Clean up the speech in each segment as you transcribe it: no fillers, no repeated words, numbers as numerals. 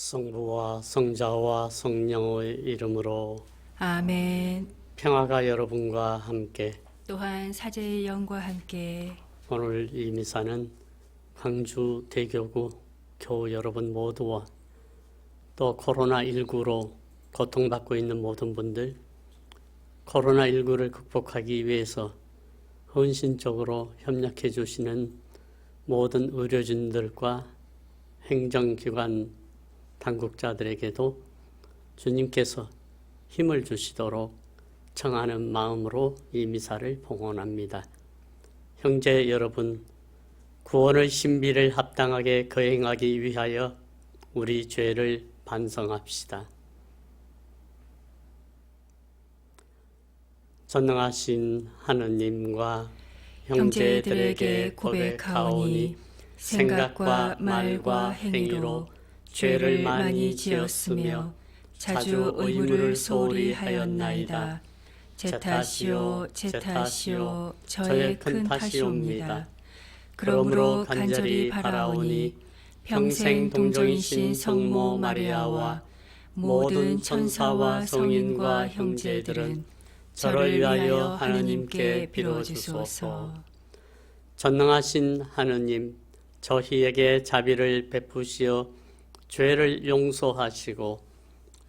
성부와 성자와 성령의 이름으로 아멘. 평화가 여러분과 함께. 또한 사제의 영과 함께 오늘 이 미사는 광주 대교구 교우 여러분 모두와 또 코로나19로 고통받고 있는 모든 분들, 코로나19를 극복하기 위해서 헌신적으로 협력해 주시는 모든 의료진들과 행정기관 당국자들에게도 주님께서 힘을 주시도록 청하는 마음으로 이 미사를 봉헌합니다. 형제 여러분, 구원의 신비를 합당하게 거행하기 위하여 우리 죄를 반성합시다. 전능하신 하느님과 형제들에게 고백하오니 생각과 말과 행위로 죄를 많이 지었으며 자주 의무를 소홀히 하였나이다. 제 탓이요, 제 탓이요, 저의 큰 탓이옵니다. 그러므로 간절히 바라오니 평생 동정이신 성모 마리아와 모든 천사와 성인과 형제들은 저를 위하여 하느님께 빌어주소서. 전능하신 하느님, 저희에게 자비를 베푸시어 죄를 용서하시고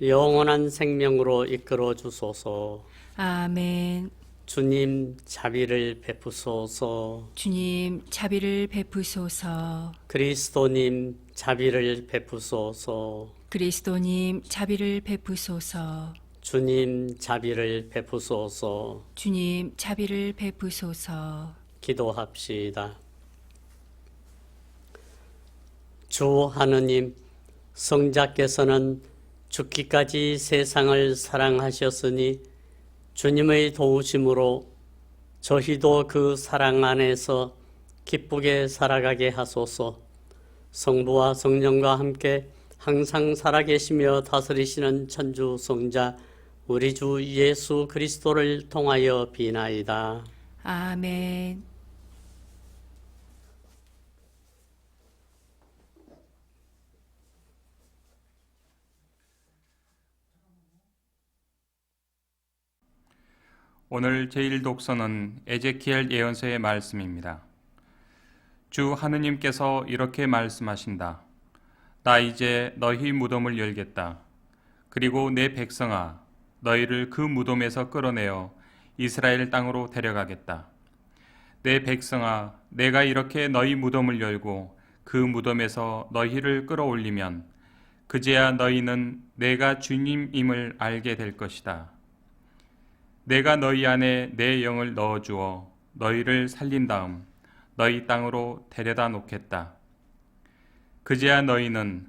영원한 생명으로 이끌어 주소서. 아멘. 주님 자비를 베푸소서. 주님 자비를 베푸소서. 그리스도님 자비를 베푸소서. 그리스도님 자비를 베푸소서. 주님 자비를 베푸소서. 주님 자비를 베푸소서. 기도합시다. 주 하느님, 성자께서는 죽기까지 세상을 사랑하셨으니 주님의 도우심으로 저희도 그 사랑 안에서 기쁘게 살아가게 하소서. 성부와 성령과 함께 항상 살아계시며 다스리시는 천주 성자 우리 주 예수 그리스도를 통하여 비나이다. 아멘. 오늘 제1독서는 에제키엘 예언서의 말씀입니다. 주 하느님께서 이렇게 말씀하신다. 나 이제 너희 무덤을 열겠다. 그리고 내 백성아, 너희를 그 무덤에서 끌어내어 이스라엘 땅으로 데려가겠다. 내 백성아, 내가 이렇게 너희 무덤을 열고 그 무덤에서 너희를 끌어올리면 그제야 너희는 내가 주님임을 알게 될 것이다. 내가 너희 안에 내 영을 넣어주어 너희를 살린 다음 너희 땅으로 데려다 놓겠다. 그제야 너희는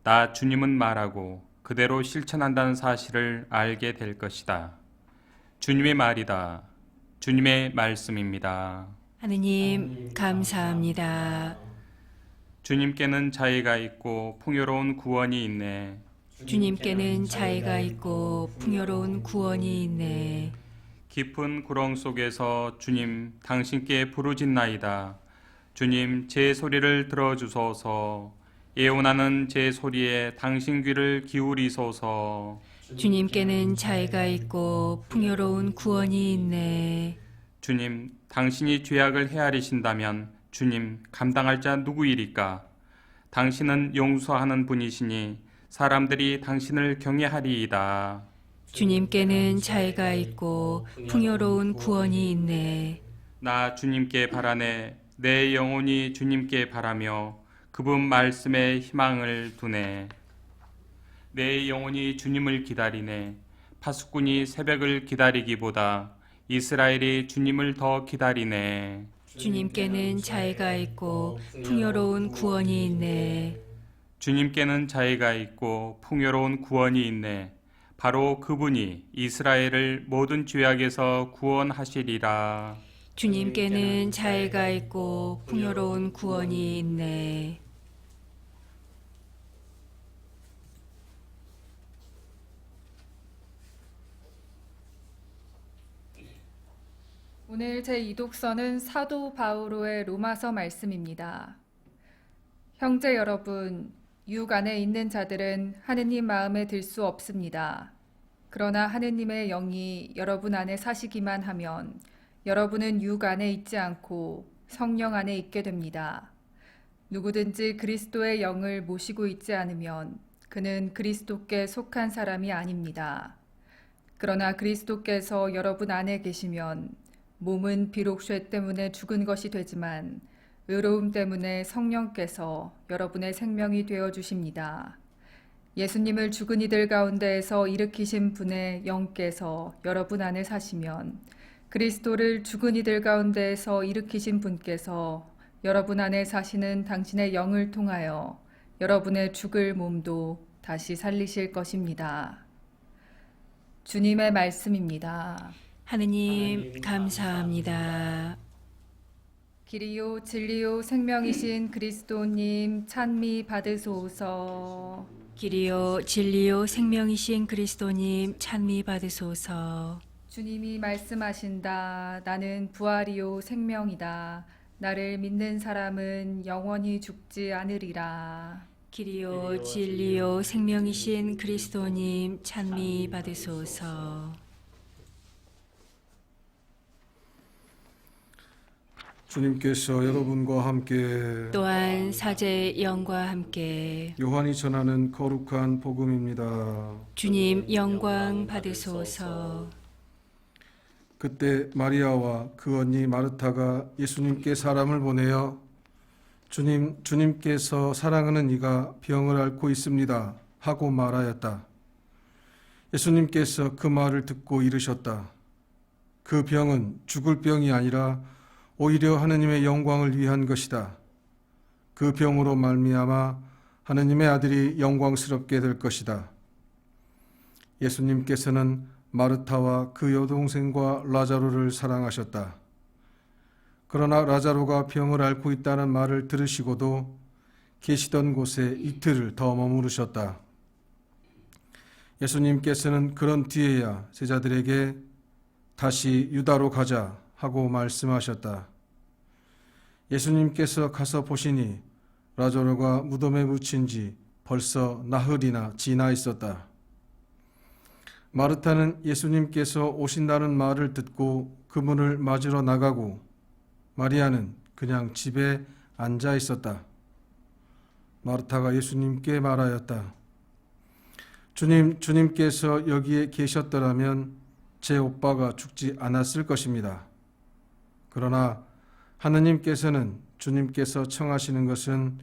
나 주님은 말하고 그대로 실천한다는 사실을 알게 될 것이다. 주님의 말이다. 주님의 말씀입니다. 하느님 감사합니다. 주님께는 자애가 있고 풍요로운 구원이 있네. 주님께는 자애가 있고 풍요로운 구원이 있네. 깊은 구렁 속에서 주님 당신께 부르짖나이다. 주님 제 소리를 들어주소서. 예언하는 제 소리에 당신 귀를 기울이소서. 주님께는 자애가 있고 풍요로운 구원이 있네. 주님 당신이 죄악을 헤아리신다면 주님 감당할 자 누구이리까? 당신은 용서하는 분이시니 사람들이 당신을 경외하리이다. 주님께는 자애가 있고 풍요로운 구원이 있네. 나 주님께 바라네. 내 영혼이 주님께 바라며 그분 말씀에 희망을 두네. 내 영혼이 주님을 기다리네. 파수꾼이 새벽을 기다리기보다 이스라엘이 주님을 더 기다리네. 주님께는 자애가 있고 풍요로운 구원이 있네. 주님께는 자애가 있고 풍요로운 구원이 있네. 바로 그분이 이스라엘을 모든 죄악에서 구원하시리라. 주님께는 자애가 있고 풍요로운 구원이 있네. 오늘 제2독서는 사도 바오로의 로마서 말씀입니다. 형제 여러분, 육 안에 있는 자들은 하느님 마음에 들 수 없습니다. 그러나 하느님의 영이 여러분 안에 사시기만 하면 여러분은 육 안에 있지 않고 성령 안에 있게 됩니다. 누구든지 그리스도의 영을 모시고 있지 않으면 그는 그리스도께 속한 사람이 아닙니다. 그러나 그리스도께서 여러분 안에 계시면 몸은 비록 죄 때문에 죽은 것이 되지만 의로움 때문에 성령께서 여러분의 생명이 되어 주십니다. 예수님을 죽은 이들 가운데에서 일으키신 분의 영께서 여러분 안에 사시면 그리스도를 죽은 이들 가운데에서 일으키신 분께서 여러분 안에 사시는 당신의 영을 통하여 여러분의 죽을 몸도 다시 살리실 것입니다. 주님의 말씀입니다. 하느님 감사합니다. 길이요 진리요 생명이신 그리스도님 찬미 받으소서. 길이요 진리요 생명이신 그리스도님 찬미 받으소서. 주님이 말씀하신다. 나는 부활이요 생명이다. 나를 믿는 사람은 영원히 죽지 않으리라. 길이요 진리요 생명이신 그리스도님 찬미 받으소서. 주님께서 여러분과 함께 또한 사제의 영과 함께 요한이 전하는 거룩한 복음입니다. 주님 영광 받으소서. 그때 마리아와 그 언니 마르타가 예수님께 사람을 보내어 주님께서 사랑하는 이가 병을 앓고 있습니다 하고 말하였다. 예수님께서 그 말을 듣고 이르셨다. 그 병은 죽을 병이 아니라 오히려 하느님의 영광을 위한 것이다. 그 병으로 말미암아 하느님의 아들이 영광스럽게 될 것이다. 예수님께서는 마르타와 그 여동생과 라자로를 사랑하셨다. 그러나 라자로가 병을 앓고 있다는 말을 들으시고도 계시던 곳에 이틀을 더 머무르셨다. 예수님께서는 그런 뒤에야 제자들에게 다시 유다로 가자 하고 말씀하셨다. 예수님께서 가서 보시니 라자로가 무덤에 묻힌 지 벌써 나흘이나 지나 있었다. 마르타는 예수님께서 오신다는 말을 듣고 그분을 맞으러 나가고 마리아는 그냥 집에 앉아 있었다. 마르타가 예수님께 말하였다. 주님께서 여기에 계셨더라면 제 오빠가 죽지 않았을 것입니다. 그러나 하느님께서는 주님께서 청하시는 것은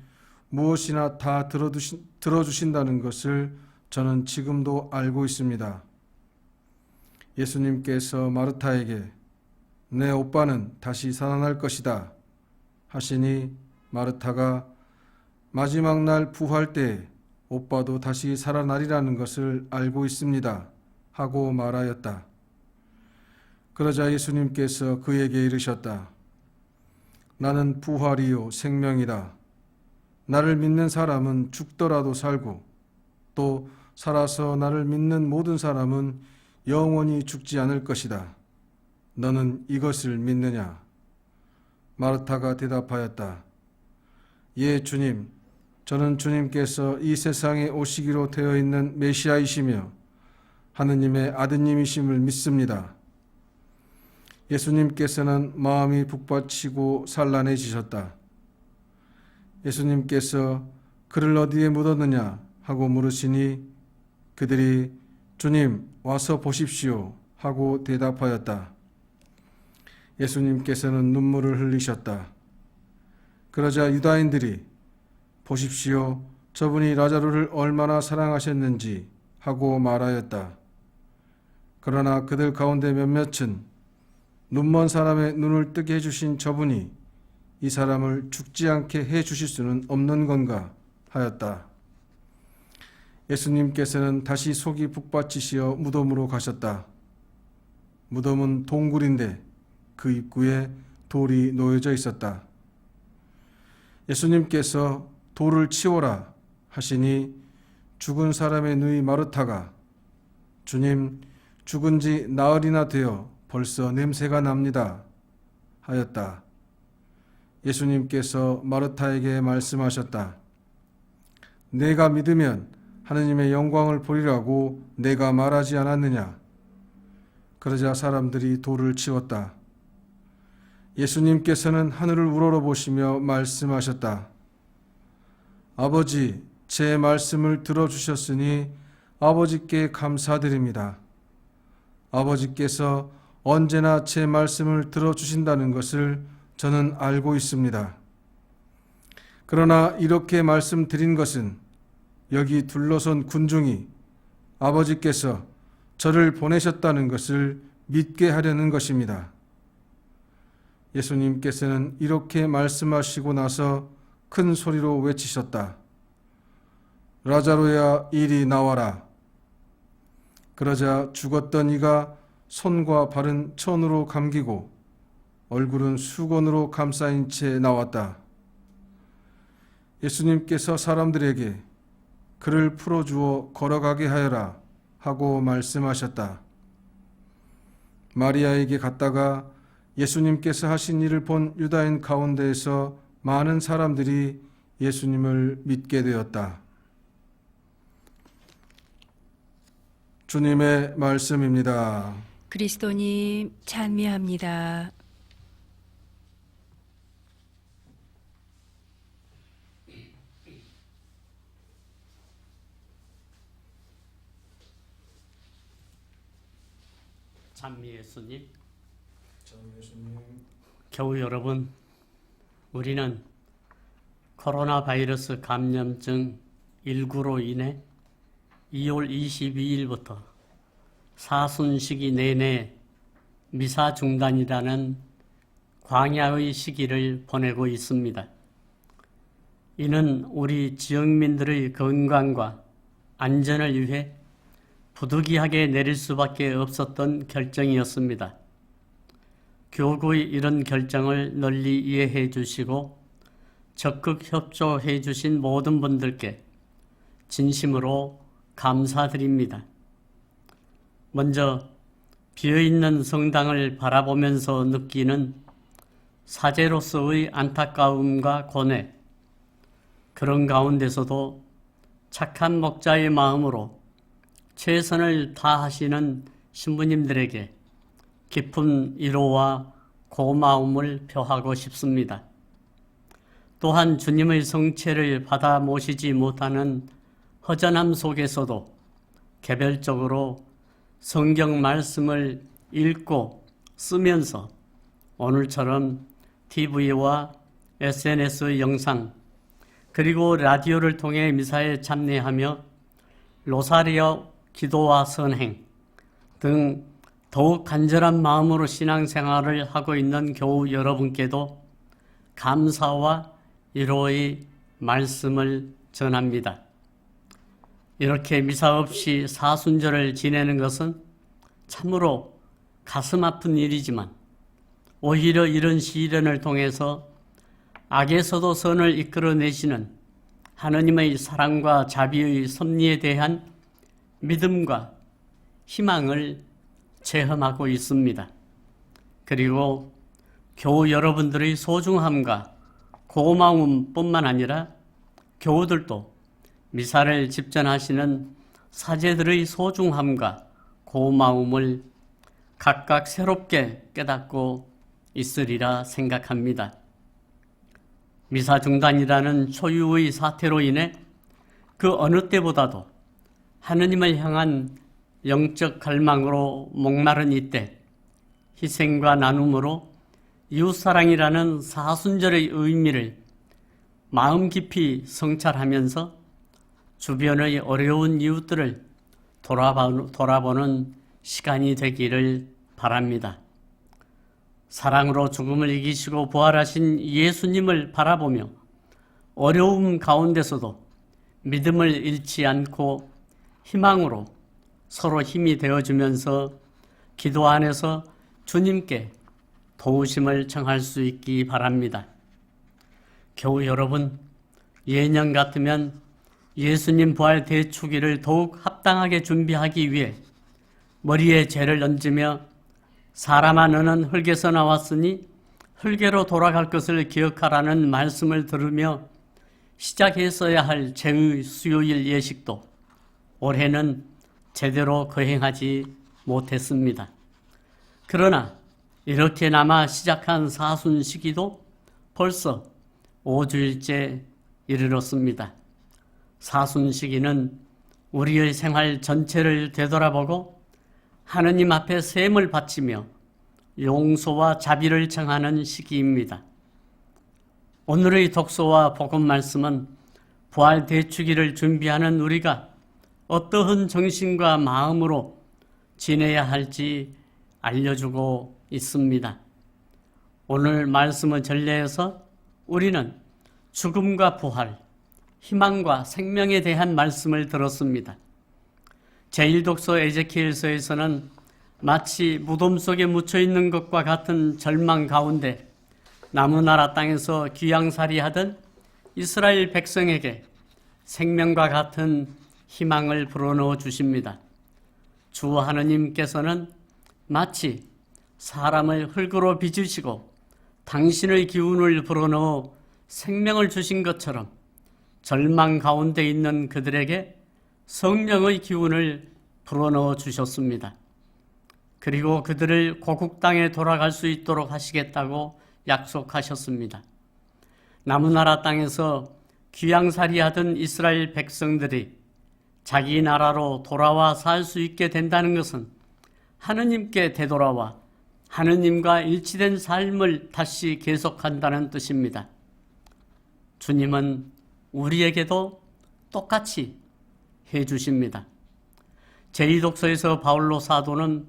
무엇이나 다 들어주신다는 것을 저는 지금도 알고 있습니다. 예수님께서 마르타에게 내 오빠는 다시 살아날 것이다 하시니 마르타가 마지막 날 부활 때 오빠도 다시 살아나리라는 것을 알고 있습니다 하고 말하였다. 그러자 예수님께서 그에게 이르셨다. 나는 부활이요 생명이다. 나를 믿는 사람은 죽더라도 살고 또 살아서 나를 믿는 모든 사람은 영원히 죽지 않을 것이다. 너는 이것을 믿느냐? 마르타가 대답하였다. 예, 주님. 저는 주님께서 이 세상에 오시기로 되어 있는 메시아이시며 하느님의 아드님이심을 믿습니다. 예수님께서는 마음이 북받치고 산란해지셨다. 예수님께서 그를 어디에 묻었느냐 하고 물으시니 그들이 주님 와서 보십시오 하고 대답하였다. 예수님께서는 눈물을 흘리셨다. 그러자 유다인들이 보십시오 저분이 라자로를 얼마나 사랑하셨는지 하고 말하였다. 그러나 그들 가운데 몇몇은 눈먼 사람의 눈을 뜨게 해주신 저분이 이 사람을 죽지 않게 해주실 수는 없는 건가 하였다. 예수님께서는 다시 속이 북받치시어 무덤으로 가셨다. 무덤은 동굴인데 그 입구에 돌이 놓여져 있었다. 예수님께서 돌을 치워라 하시니 죽은 사람의 누이 마르타가 주님 죽은 지 나흘이나 되어 벌써 냄새가 납니다 하였다. 예수님께서 마르타에게 말씀하셨다. 내가 믿으면 하느님의 영광을 보리라고 내가 말하지 않았느냐? 그러자 사람들이 돌을 치웠다. 예수님께서는 하늘을 우러러보시며 말씀하셨다. 아버지, 제 말씀을 들어주셨으니 아버지께 감사드립니다. 아버지께서 언제나 제 말씀을 들어주신다는 것을 저는 알고 있습니다. 그러나 이렇게 말씀드린 것은 여기 둘러선 군중이 아버지께서 저를 보내셨다는 것을 믿게 하려는 것입니다. 예수님께서는 이렇게 말씀하시고 나서 큰 소리로 외치셨다. 라자로야, 이리 나와라. 그러자 죽었던 이가 손과 발은 천으로 감기고 얼굴은 수건으로 감싸인 채 나왔다. 예수님께서 사람들에게 그를 풀어주어 걸어가게 하여라 하고 말씀하셨다. 마리아에게 갔다가 예수님께서 하신 일을 본 유다인 가운데에서 많은 사람들이 예수님을 믿게 되었다. 주님의 말씀입니다. 그리스도님 찬미합니다. 찬미 예수님. 교우 여러분, 우리는 코로나 바이러스 감염증 19로 인해 2월 22일부터 사순시기 내내 미사 중단이라는 광야의 시기를 보내고 있습니다. 이는 우리 지역민들의 건강과 안전을 위해 부득이하게 내릴 수밖에 없었던 결정이었습니다. 교구의 이런 결정을 널리 이해해 주시고 적극 협조해 주신 모든 분들께 진심으로 감사드립니다. 먼저 비어있는 성당을 바라보면서 느끼는 사제로서의 안타까움과 고뇌, 그런 가운데서도 착한 목자의 마음으로 최선을 다하시는 신부님들에게 깊은 위로와 고마움을 표하고 싶습니다. 또한 주님의 성체를 받아 모시지 못하는 허전함 속에서도 개별적으로 성경 말씀을 읽고 쓰면서 오늘처럼 TV와 SNS 영상 그리고 라디오를 통해 미사에 참여하며 로사리오 기도와 선행 등 더욱 간절한 마음으로 신앙생활을 하고 있는 교우 여러분께도 감사와 위로의 말씀을 전합니다. 이렇게 미사 없이 사순절을 지내는 것은 참으로 가슴 아픈 일이지만 오히려 이런 시련을 통해서 악에서도 선을 이끌어내시는 하느님의 사랑과 자비의 섭리에 대한 믿음과 희망을 체험하고 있습니다. 그리고 교우 여러분들의 소중함과 고마움뿐만 아니라 교우들도 미사를 집전하시는 사제들의 소중함과 고마움을 각각 새롭게 깨닫고 있으리라 생각합니다. 미사 중단이라는 초유의 사태로 인해 그 어느 때보다도 하느님을 향한 영적 갈망으로 목마른 이때 희생과 나눔으로 이웃사랑이라는 사순절의 의미를 마음 깊이 성찰하면서 주변의 어려운 이웃들을 돌아보는 시간이 되기를 바랍니다. 사랑으로 죽음을 이기시고 부활하신 예수님을 바라보며 어려움 가운데서도 믿음을 잃지 않고 희망으로 서로 힘이 되어주면서 기도 안에서 주님께 도우심을 청할 수 있기 바랍니다. 교우 여러분, 예년 같으면 예수님 부활 대축일을 더욱 합당하게 준비하기 위해 머리에 죄를 얹으며 사람아 너는 흙에서 나왔으니 흙으로 돌아갈 것을 기억하라는 말씀을 들으며 시작했어야 할 제의 수요일 예식도 올해는 제대로 거행하지 못했습니다. 그러나 이렇게나마 시작한 사순 시기도 벌써 5주일째 이르렀습니다. 사순 시기는 우리의 생활 전체를 되돌아보고 하느님 앞에 셈을 바치며 용서와 자비를 청하는 시기입니다. 오늘의 독서와 복음 말씀은 부활 대축일을 준비하는 우리가 어떠한 정신과 마음으로 지내야 할지 알려주고 있습니다. 오늘 말씀의 전례에서 우리는 죽음과 부활, 희망과 생명에 대한 말씀을 들었습니다. 제1독서 에제키엘서에서는 마치 무덤 속에 묻혀있는 것과 같은 절망 가운데 나무나라 땅에서 귀양살이하던 이스라엘 백성에게 생명과 같은 희망을 불어넣어 주십니다. 주 하느님께서는 마치 사람을 흙으로 빚으시고 당신의 기운을 불어넣어 생명을 주신 것처럼 절망 가운데 있는 그들에게 성령의 기운을 불어넣어 주셨습니다. 그리고 그들을 고국 땅에 돌아갈 수 있도록 하시겠다고 약속하셨습니다. 나무나라 땅에서 귀양살이하던 이스라엘 백성들이 자기 나라로 돌아와 살 수 있게 된다는 것은 하느님께 되돌아와 하느님과 일치된 삶을 다시 계속한다는 뜻입니다. 주님은 우리에게도 똑같이 해주십니다. 제2독서에서 바울로 사도는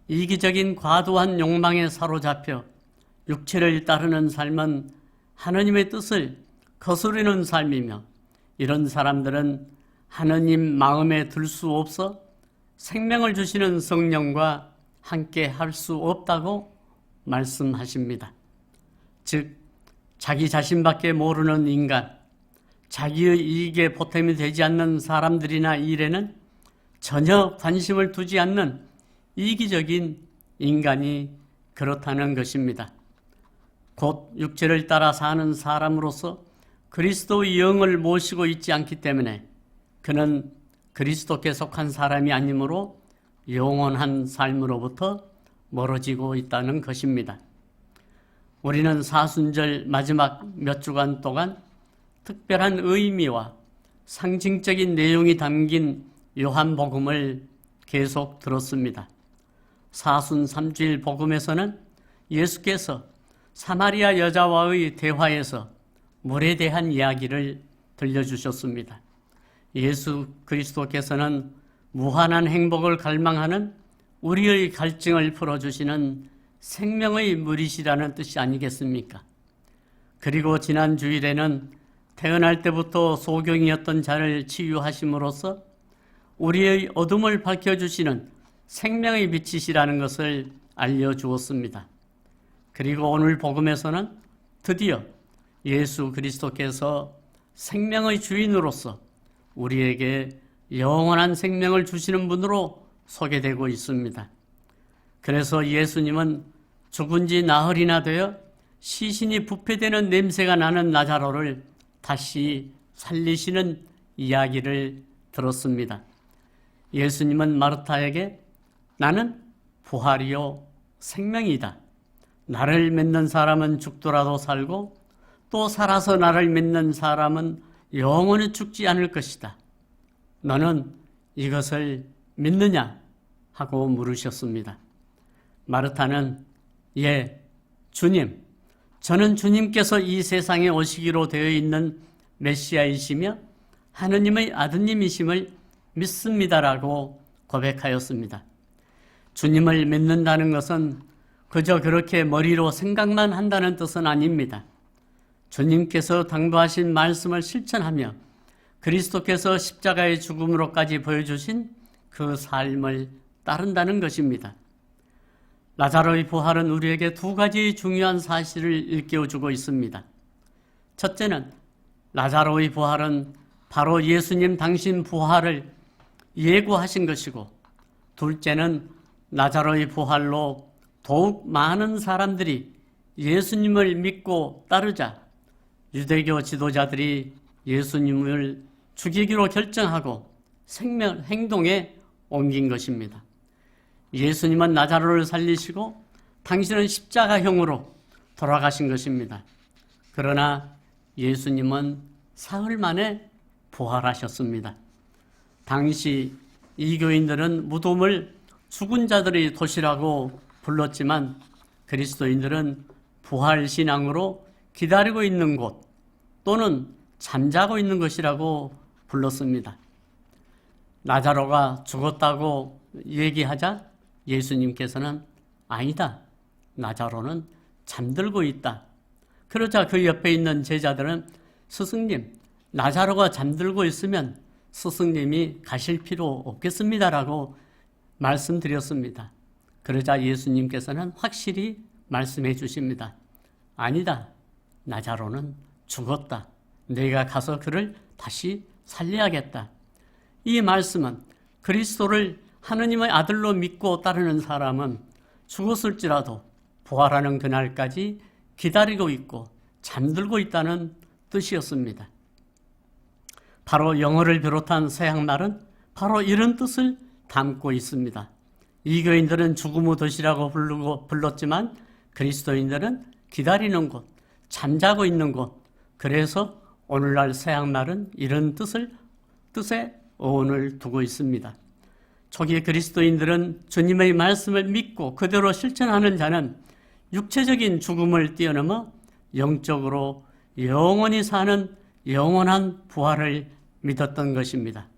이기적인 과도한 욕망에 사로잡혀 육체를 따르는 삶은 하느님의 뜻을 거스르는 삶이며 이런 사람들은 하느님 마음에 들 수 없어 생명을 주시는 성령과 함께 할 수 없다고 말씀하십니다. 즉, 자기 자신밖에 모르는 인간, 자기의 이익에 보탬이 되지 않는 사람들이나 일에는 전혀 관심을 두지 않는 이기적인 인간이 그렇다는 것입니다. 곧 육체를 따라 사는 사람으로서 그리스도의 영을 모시고 있지 않기 때문에 그는 그리스도께 속한 사람이 아니므로 영원한 삶으로부터 멀어지고 있다는 것입니다. 우리는 사순절 마지막 몇 주간 동안 특별한 의미와 상징적인 내용이 담긴 요한복음을 계속 들었습니다. 사순 3주일 복음에서는 예수께서 사마리아 여자와의 대화에서 물에 대한 이야기를 들려주셨습니다. 예수 그리스도께서는 무한한 행복을 갈망하는 우리의 갈증을 풀어주시는 생명의 물이시라는 뜻이 아니겠습니까? 그리고 지난 주일에는 태어날 때부터 소경이었던 자를 치유하심으로써 우리의 어둠을 밝혀주시는 생명의 빛이시라는 것을 알려주었습니다. 그리고 오늘 복음에서는 드디어 예수 그리스도께서 생명의 주인으로서 우리에게 영원한 생명을 주시는 분으로 소개되고 있습니다. 그래서 예수님은 죽은 지 나흘이나 되어 시신이 부패되는 냄새가 나는 나자로를 다시 살리시는 이야기를 들었습니다. 예수님은 마르타에게 나는 부활이요 생명이다. 나를 믿는 사람은 죽더라도 살고 또 살아서 나를 믿는 사람은 영원히 죽지 않을 것이다. 너는 이것을 믿느냐? 하고 물으셨습니다. 마르타는 예, 주님, 저는 주님께서 이 세상에 오시기로 되어 있는 메시아이시며 하느님의 아드님이심을 믿습니다라고 고백하였습니다. 주님을 믿는다는 것은 그저 그렇게 머리로 생각만 한다는 뜻은 아닙니다. 주님께서 당부하신 말씀을 실천하며 그리스도께서 십자가의 죽음으로까지 보여주신 그 삶을 따른다는 것입니다. 라자로의 부활은 우리에게 두 가지의 중요한 사실을 일깨워주고 있습니다. 첫째는 라자로의 부활은 바로 예수님 당신 부활을 예고하신 것이고, 둘째는 라자로의 부활로 더욱 많은 사람들이 예수님을 믿고 따르자 유대교 지도자들이 예수님을 죽이기로 결정하고 행동에 옮긴 것입니다. 예수님은 나자로를 살리시고 당신은 십자가형으로 돌아가신 것입니다. 그러나 예수님은 사흘 만에 부활하셨습니다. 당시 이교인들은 무덤을 죽은 자들의 도시라고 불렀지만 그리스도인들은 부활신앙으로 기다리고 있는 곳 또는 잠자고 있는 것이라고 불렀습니다. 나자로가 죽었다고 얘기하자 예수님께서는 아니다. 나자로는 잠들고 있다. 그러자 그 옆에 있는 제자들은 스승님, 나자로가 잠들고 있으면 스승님이 가실 필요 없겠습니다라고 말씀드렸습니다. 그러자 예수님께서는 확실히 말씀해 주십니다. 아니다. 나자로는 죽었다. 내가 가서 그를 다시 살려야겠다. 이 말씀은 그리스도를 하느님의 아들로 믿고 따르는 사람은 죽었을지라도 부활하는 그날까지 기다리고 있고 잠들고 있다는 뜻이었습니다. 바로 영어를 비롯한 서양말은 바로 이런 뜻을 담고 있습니다. 이교인들은 죽음의 도시라고 불렀지만 그리스도인들은 기다리는 곳, 잠자고 있는 곳. 그래서 오늘날 서양말은 이런 뜻에 어원을 두고 있습니다. 초기 그리스도인들은 주님의 말씀을 믿고 그대로 실천하는 자는 육체적인 죽음을 뛰어넘어 영적으로 영원히 사는 영원한 부활을 믿었던 것입니다.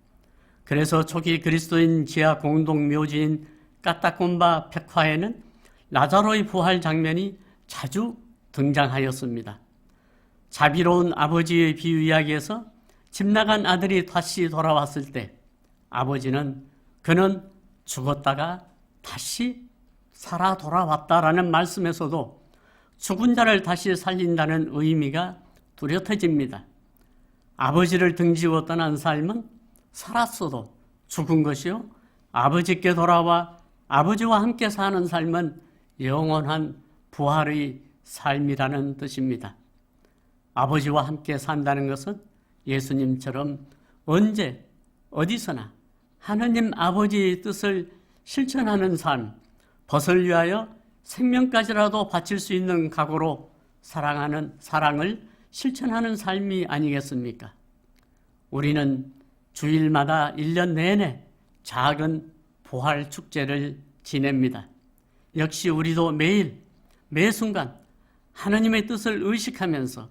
그래서 초기 그리스도인 지하 공동 묘지인 까따콤바 벽화에는 라자로의 부활 장면이 자주 등장하였습니다. 자비로운 아버지의 비유 이야기에서 집 나간 아들이 다시 돌아왔을 때 아버지는 그는 죽었다가 다시 살아 돌아왔다라는 말씀에서도 죽은 자를 다시 살린다는 의미가 뚜렷해집니다. 아버지를 등지고 떠난 삶은 살았어도 죽은 것이요, 아버지께 돌아와 아버지와 함께 사는 삶은 영원한 부활의 삶이라는 뜻입니다. 아버지와 함께 산다는 것은 예수님처럼 언제 어디서나 하느님 아버지의 뜻을 실천하는 삶, 벗을 위하여 생명까지라도 바칠 수 있는 각오로 사랑을 실천하는 삶이 아니겠습니까? 우리는 주일마다 1년 내내 작은 부활 축제를 지냅니다. 역시 우리도 매일, 매 순간 하느님의 뜻을 의식하면서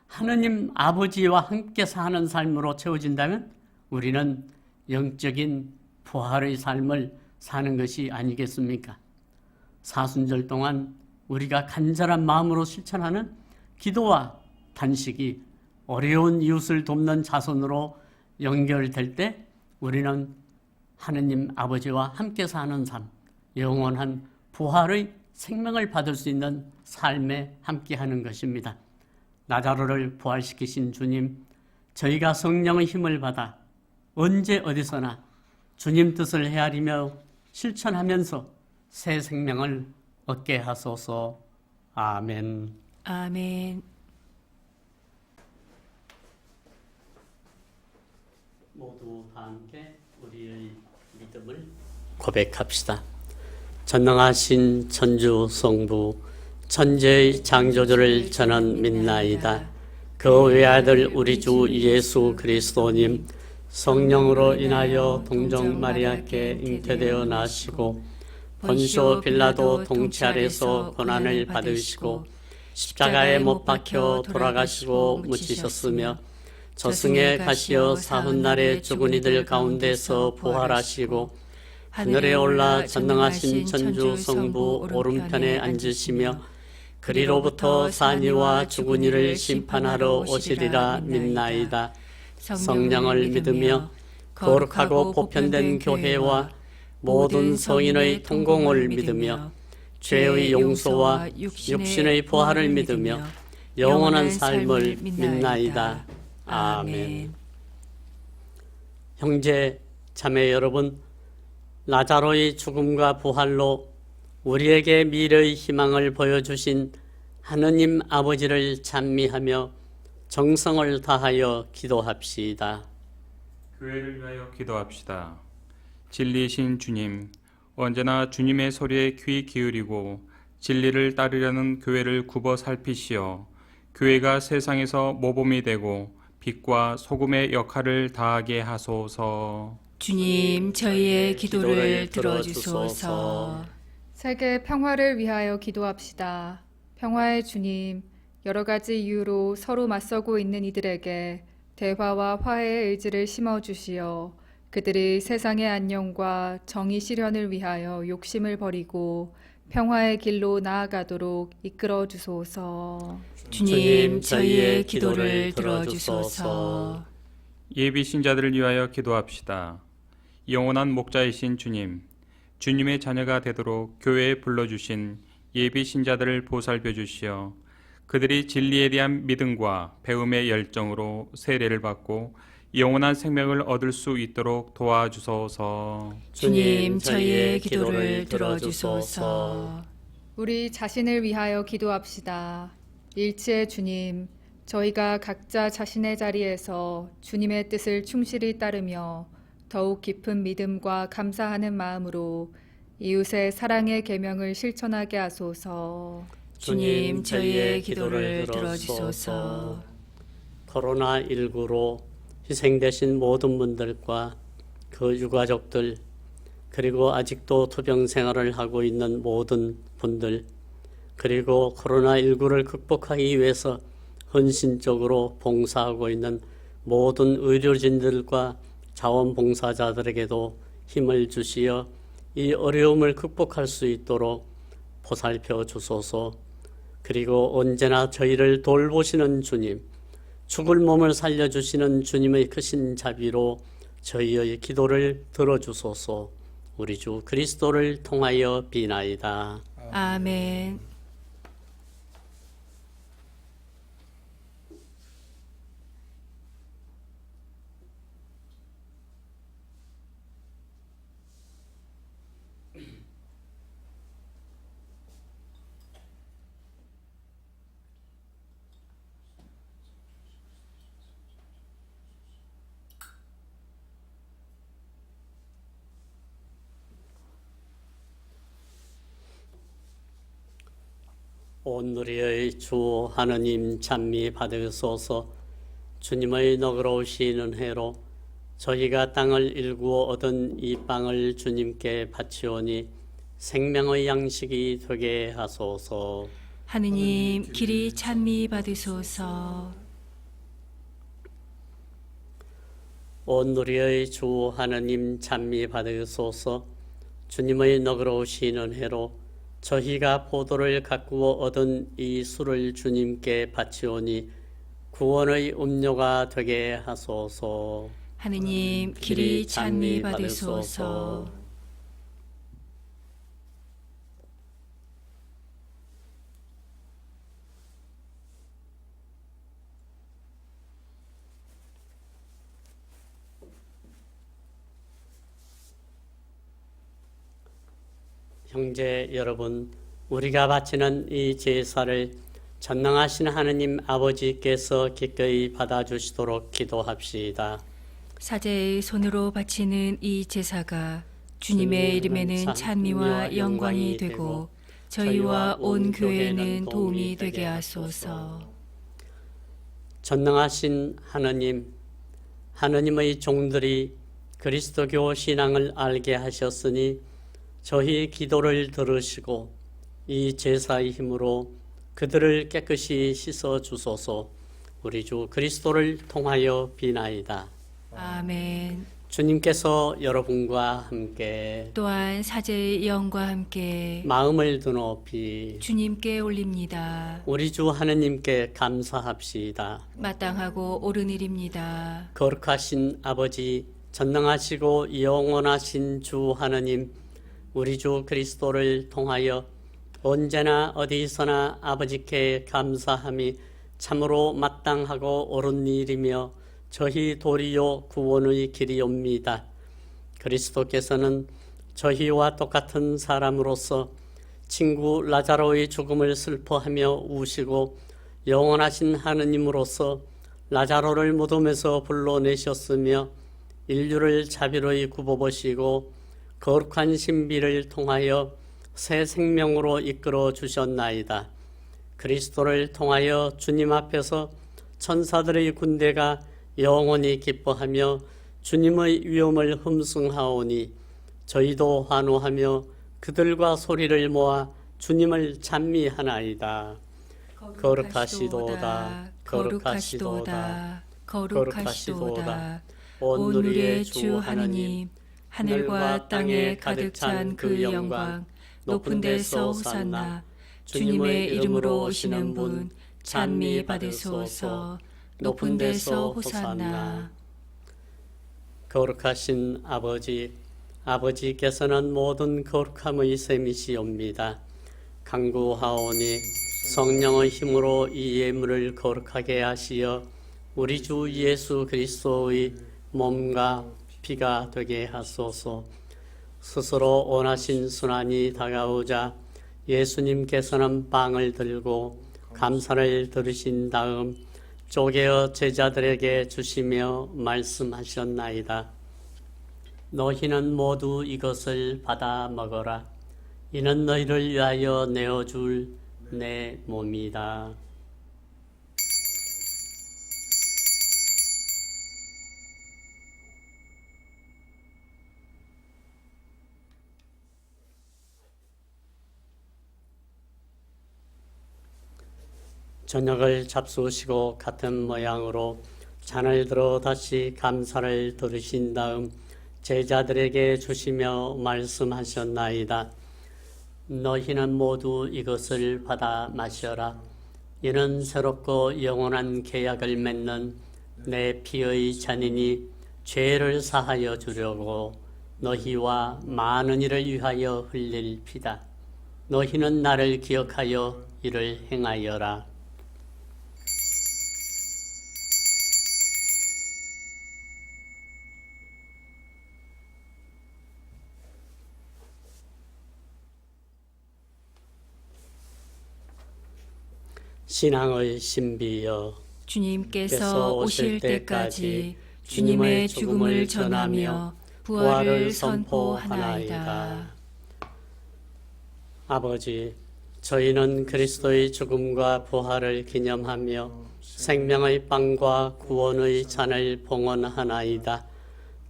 하느님 아버지와 함께 사는 삶으로 채워진다면 우리는 영적인 부활의 삶을 사는 것이 아니겠습니까? 사순절 동안 우리가 간절한 마음으로 실천하는 기도와 단식이 어려운 이웃을 돕는 자손으로 연결될 때 우리는 하느님 아버지와 함께 사는 삶, 영원한 부활의 생명을 받을 수 있는 삶에 함께하는 것입니다. 나자로를 부활시키신 주님, 저희가 성령의 힘을 받아 언제 어디서나 주님 뜻을 헤아리며 실천하면서 새 생명을 얻게 하소서. 아멘. 아멘. 모두 다 함께 우리의 믿음을 고백합시다. 전능하신 천주 성부 천재의 창조주를 저는 믿나이다. 그 외아들 우리 주 예수 그리스도님 성령으로 인하여 동정 마리아께 잉태되어 나시고 본시오 빌라도 통치 아래서 고난을 받으시고 십자가에 못 박혀 돌아가시고 묻히셨으며 저승에 가시어 사흔날에 죽은 이들 가운데서 부활하시고 하늘에 올라 전능하신 천주 성부 오른편에 앉으시며 그리로부터 산이와 죽은 이를 심판하러 오시리라 믿나이다. 성령을 믿으며 거룩하고 보편된 교회와 모든 성인의 통공을 믿으며 죄의 용서와 육신의 부활을 믿으며 영원한 삶을 믿나이다. 아멘. 형제, 자매 여러분, 나자로의 죽음과 부활로 우리에게 미래의 희망을 보여주신 하느님 아버지를 찬미하며 정성을 다하여 기도합시다. 교회를 위하여 기도합시다. 진리이신 주님, 언제나 주님의 소리에 귀 기울이고 진리를 따르려는 교회를 굽어 살피시어 교회가 세상에서 모범이 되고 빛과 소금의 역할을 다하게 하소서. 주님, 저희의 기도를 들어주소서. 세계 평화를 위하여 기도합시다. 평화의 주님, 여러 가지 이유로 서로 맞서고 있는 이들에게 대화와 화해의 의지를 심어주시어 그들이 세상의 안녕과 정의 실현을 위하여 욕심을 버리고 평화의 길로 나아가도록 이끌어 주소서. 주님, 저희의 기도를 들어주소서. 예비 신자들을 위하여 기도합시다. 영원한 목자이신 주님, 주님의 자녀가 되도록 교회에 불러주신 예비 신자들을 보살펴 주시어 그들이 진리에 대한 믿음과 배움의 열정으로 세례를 받고 영원한 생명을 얻을 수 있도록 도와주소서. 주님, 저희의 기도를 들어주소서. 우리 자신을 위하여 기도합시다. 일치의 주님, 저희가 각자 자신의 자리에서 주님의 뜻을 충실히 따르며 더욱 깊은 믿음과 감사하는 마음으로 이웃의 사랑의 계명을 실천하게 하소서. 주님, 저희의 기도를 들어주소서. 코로나19로 희생되신 모든 분들과 그 유가족들, 그리고 아직도 투병 생활을 하고 있는 모든 분들, 그리고 코로나19를 극복하기 위해서 헌신적으로 봉사하고 있는 모든 의료진들과 자원봉사자들에게도 힘을 주시어 이 어려움을 극복할 수 있도록 보살펴 주소서. 그리고 언제나 저희를 돌보시는 주님, 죽을 몸을 살려주시는 주님의 크신 자비로 저희의 기도를 들어주소서. 우리 주 그리스도를 통하여 비나이다. 아멘. 온 누리의 주 하느님 찬미 받으소서. 주님의 너그러우신 은혜로 저희가 땅을 일구어 얻은 이 빵을 주님께 바치오니 생명의 양식이 되게 하소서. 하느님, 길이 찬미 받으소서. 온 누리의 주 하느님 찬미 받으소서. 주님의 너그러우신 은혜로 저희가 포도를 가꾸어 얻은 이 술을 주님께 바치오니 구원의 음료가 되게 하소서. 하느님, 길이 찬미 받으소서. 형제 여러분, 우리가 바치는 이 제사를 전능하신 하느님 아버지께서 기꺼이 받아주시도록 기도합시다. 사제의 손으로 바치는 이 제사가 주님의 이름에는 찬미와 영광이 되고 저희와 온 교회에는 도움이 되게 하소서. 전능하신 하느님, 하느님의 종들이 그리스도교 신앙을 알게 하셨으니 저희 기도를 들으시고 이 제사의 힘으로 그들을 깨끗이 씻어 주소서. 우리 주 그리스도를 통하여 비나이다. 아멘. 주님께서 여러분과 함께 또한 사제의 영과 함께 마음을 드높이 주님께 올립니다. 우리 주 하느님께 감사합시다. 마땅하고 옳은 일입니다. 거룩하신 아버지, 전능하시고 영원하신 주 하느님, 우리 주 그리스도를 통하여 언제나 어디서나 아버지께 감사함이 참으로 마땅하고 옳은 일이며 저희 도리요 구원의 길이옵니다. 그리스도께서는 저희와 똑같은 사람으로서 친구 라자로의 죽음을 슬퍼하며 우시고 영원하신 하느님으로서 라자로를 무덤에서 불러내셨으며 인류를 자비로이 굽어보시고 거룩한 신비를 통하여 새 생명으로 이끌어 주셨나이다. 그리스도를 통하여 주님 앞에서 천사들의 군대가 영원히 기뻐하며 주님의 위엄을 흠숭하오니 저희도 환호하며 그들과 소리를 모아 주님을 찬미하나이다. 거룩하시도다, 거룩하시도다, 거룩하시도다. 온 누리의 주 하느님, 하늘과 땅에 가득 찬 그 영광, 높은 데서 호산나. 주님의 이름으로 오시는 분 찬미 받으소서. 높은 데서 호산나. 거룩하신 아버지, 아버지께서는 모든 거룩함의 셈이시옵니다. 간구하오니 성령의 힘으로 이 예물을 거룩하게 하시어 우리 주 예수 그리스도의 몸과 피가 되게 하소서. 스스로 원하신 순환이 다가오자 예수님께서는 빵을 들고 감사를 들으신 다음 쪼개어 제자들에게 주시며 말씀하셨나이다. 너희는 모두 이것을 받아 먹어라. 이는 너희를 위하여 내어줄 내 몸이다. 저녁을 잡수시고 같은 모양으로 잔을 들어 다시 감사를 들으신 다음 제자들에게 주시며 말씀하셨나이다. 너희는 모두 이것을 받아 마셔라. 이는 새롭고 영원한 계약을 맺는 내 피의 잔이니 죄를 사하여 주려고 너희와 많은 이를 위하여 흘릴 피다. 너희는 나를 기억하여 이를 행하여라. 신앙의 신비여, 주님께서 오실 때까지 주님의 죽음을 전하며 부활을 선포하나이다. 아버지, 저희는 그리스도의 죽음과 부활을 기념하며 생명의 빵과 구원의 잔을 봉헌하나이다.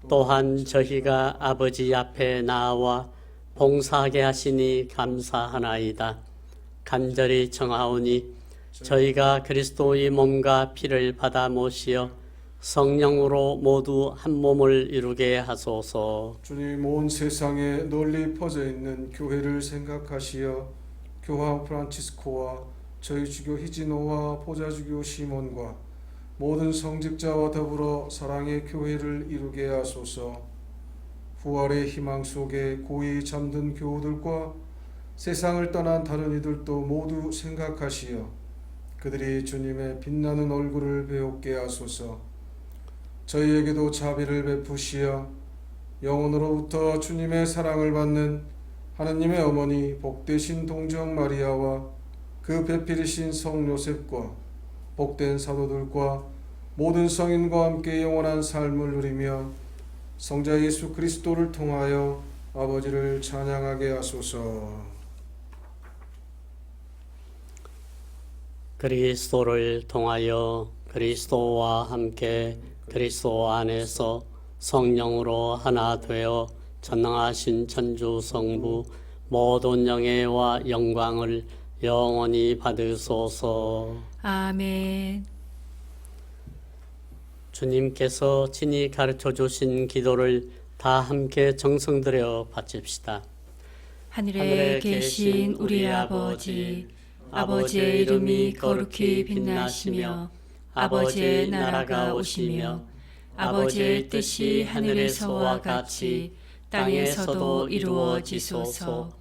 또한 저희가 아버지 앞에 나와 봉사하게 하시니 감사하나이다. 간절히 청하오니 저희가 그리스도의 몸과 피를 받아 모시어 성령으로 모두 한 몸을 이루게 하소서. 주님, 온 세상에 널리 퍼져 있는 교회를 생각하시어 교황 프란치스코와 저희 주교 히지노와 보좌주교 시몬과 모든 성직자와 더불어 사랑의 교회를 이루게 하소서. 부활의 희망 속에 고이 잠든 교우들과 세상을 떠난 다른 이들도 모두 생각하시어 그들이 주님의 빛나는 얼굴을 배우게 하소서. 저희에게도 자비를 베푸시어 영원으로부터 주님의 사랑을 받는 하느님의 어머니 복되신 동정 마리아와 그 배필이신 성 요셉과 복된 사도들과 모든 성인과 함께 영원한 삶을 누리며 성자 예수 그리스도를 통하여 아버지를 찬양하게 하소서. 그리스도를 통하여 그리스도와 함께 그리스도 안에서 성령으로 하나 되어 전능하신 천주 성부 모든 영예와 영광을 영원히 받으소서. 아멘. 주님께서 친히 가르쳐 주신 기도를 다 함께 정성 들여 바칩시다. 하늘에 계신 우리 아버지, 아버지의 이름이 거룩히 빛나시며 아버지의 나라가 오시며 아버지의 뜻이 하늘에서와 같이 땅에서도 이루어지소서.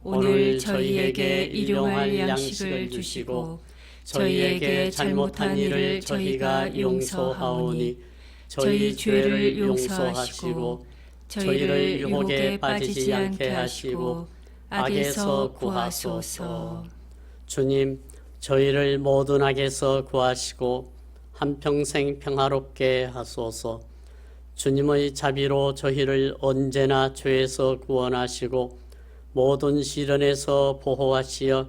오늘 저희에게 일용할 양식을 주시고 저희에게 잘못한 일을 저희가 용서하오니 저희 죄를 용서하시고 저희를 유혹에 빠지지 않게 하시고 악에서 구하소서. 주님, 저희를 모든 악에서 구하시고 한평생 평화롭게 하소서. 주님의 자비로 저희를 언제나 죄에서 구원하시고 모든 시련에서 보호하시어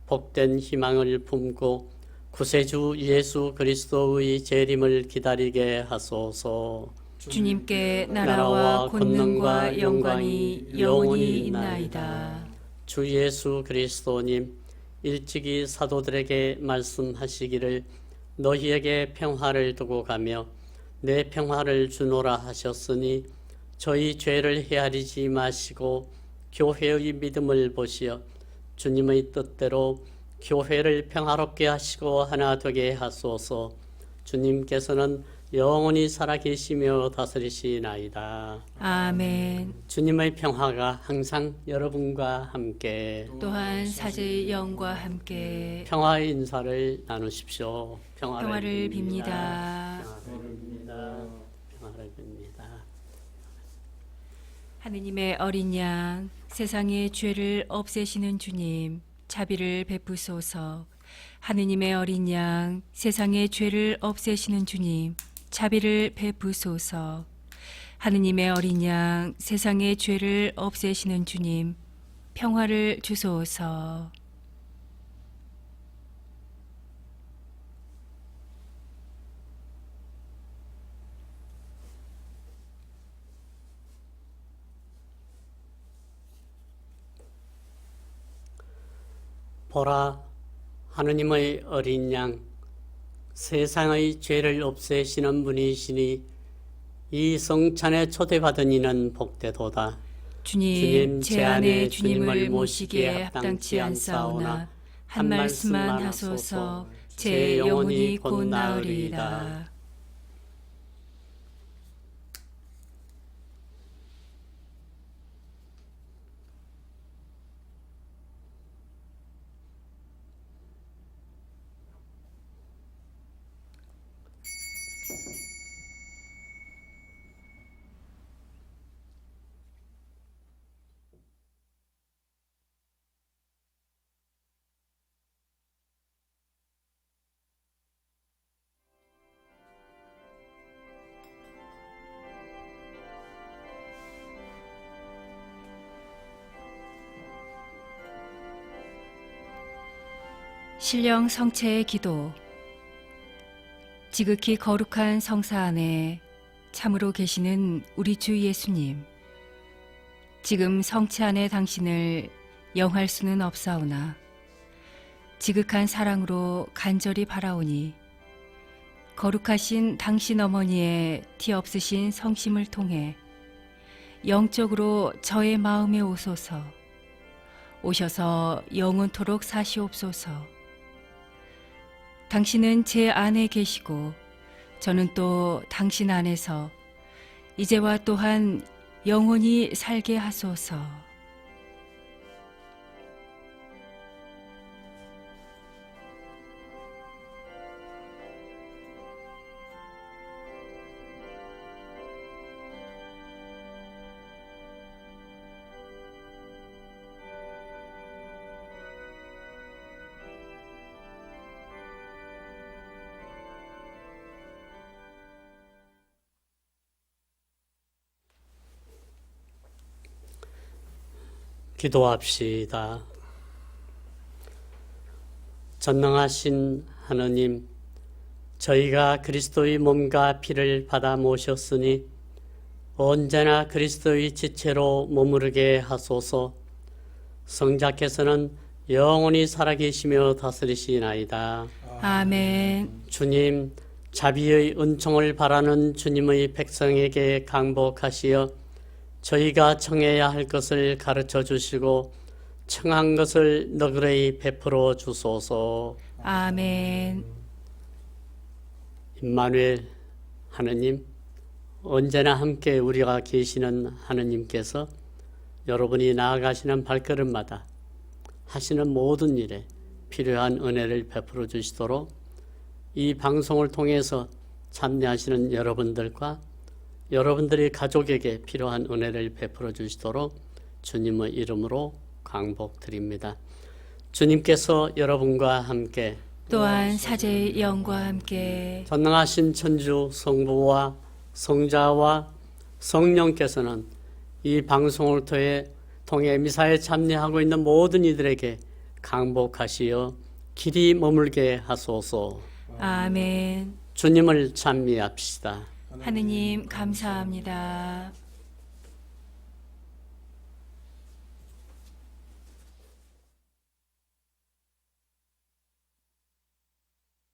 복된 희망을 품고 구세주 예수 그리스도의 재림을 기다리게 하소서. 주님께 나라와 권능과 영광이 영원히 있나이다. 주 예수 그리스도님, 일찍이 사도들에게 말씀하시기를 너희에게 평화를 두고 가며 내 평화를 주노라 하셨으니 저희 죄를 헤아리지 마시고 교회의 믿음을 보시어 주님의 뜻대로 교회를 평화롭게 하시고 하나 되게 하소서. 주님께서는 영원히 살아계시며 다스리시나이다. 아멘. 주님의 평화가 항상 여러분과 함께 또한 사제의 영과 함께 평화의 인사를 나누십시오. 평화를 빕니다. 평화를 빕니다. 평화를 빕니다. 하느님의 어린 양, 세상의 죄를 없애시는 주님, 자비를 베푸소서. 하느님의 어린 양, 세상의 죄를 없애시는 주님, 자비를 베푸소서. 하느님의 어린 양, 세상의 죄를 없애시는 주님, 평화를 주소서. 보라, 하느님의 어린 양, 세상의 죄를 없애시는 분이시니 이 성찬에 초대받은 이는 복되도다. 주님, 제 안에 주님을 모시기에 합당치 않사오나 한 말씀만 하소서. 제 영혼이 곧 나으리이다. 신령 성체의 기도. 지극히 거룩한 성사 안에 참으로 계시는 우리 주 예수님, 지금 성체 안에 당신을 영할 수는 없사오나 지극한 사랑으로 간절히 바라오니 거룩하신 당신 어머니의 티 없으신 성심을 통해 영적으로 저의 마음에 오소서. 오셔서 영원토록 사시옵소서. 당신은 제 안에 계시고 저는 또 당신 안에서 이제와 또한 영원히 살게 하소서. 기도합시다. 전능하신 하느님, 저희가 그리스도의 몸과 피를 받아 모셨으니 언제나 그리스도의 지체로 머무르게 하소서. 성자께서는 영원히 살아계시며 다스리시나이다. 아멘. 주님, 자비의 은총을 바라는 주님의 백성에게 강복하시어 저희가 청해야 할 것을 가르쳐 주시고 청한 것을 너그러이 베풀어 주소서. 아멘. 임마누엘 하느님, 언제나 함께 우리가 계시는 하느님께서 여러분이 나아가시는 발걸음마다 하시는 모든 일에 필요한 은혜를 베풀어 주시도록 이 방송을 통해서 참여하시는 여러분들과 여러분들의 가족에게 필요한 은혜를 베풀어 주시도록 주님의 이름으로 강복드립니다. 주님께서 여러분과 함께 또한 사제의 영과 함께 전능하신 천주 성부와 성자와 성령께서는 이 방송을 통해 미사에 참여하고 있는 모든 이들에게 강복하시어 길이 머물게 하소서. 아멘. 주님을 찬미합시다. 하느님 감사합니다.